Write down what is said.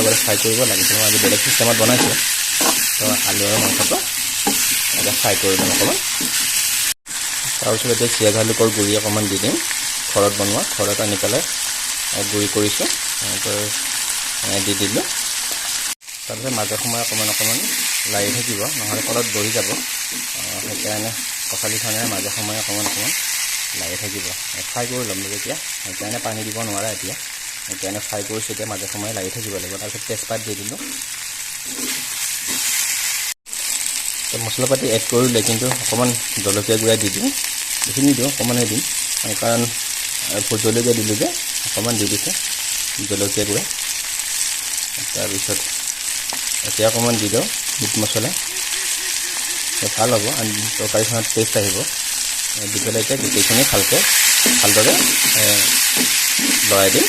আগতে ফ্ৰাই কৰিব লাগিছিল। মই আজি বেলেগ চিষ্টেমত বনাইছোঁ। তো আলু আৰু মাংসটো এতিয়া ফ্ৰাই কৰি দিম অকণমান। তাৰপিছত এতিয়া চিৰা জালুকৰ গুড়ি অকণমান দি দিম, ঘৰত বনোৱা, ঘৰত আনি পেলাই গুড়ি কৰিছোঁ, দি দিলোঁ। তাৰপিছত মাজে সময়ে অকণমান লাৰি থাকিব, নহ'লে তলত বহি যাব। সেইকাৰণে কঁকালি ধৰণে মাজে সময়ে অকণমান লাৰি থাকিব। ফ্ৰাই কৰি ল'ম এতিয়া, সেইকাৰণে পানী দিব নোৱাৰা এতিয়া, সেইকাৰণে ফ্ৰাই কৰিছোঁ। এতিয়া মাজে সময়ে লাৰি থাকিব লাগিব। তাৰপিছত তেজপাত দি দিলোঁ। মছলা পাতি এড কৰিলে কিন্তু অকণমান জলকীয়া গুড়া দি দিওঁ, বেছি নিদিওঁ, অকণমানহে দিম, কাৰণ ভোট জলকীয়া দিলোঁ যে অকণমান দি দিছোঁ জলকীয়া গুড়া। তাৰপিছত এতিয়া অকণমান দি দিওঁ মিট মছলা, ভাল হ'ব, তৰকাৰীখনত টেষ্ট আহিব। দি পেলাই এতিয়া গোটেইখিনি ভালদৰে লৰাই দিম।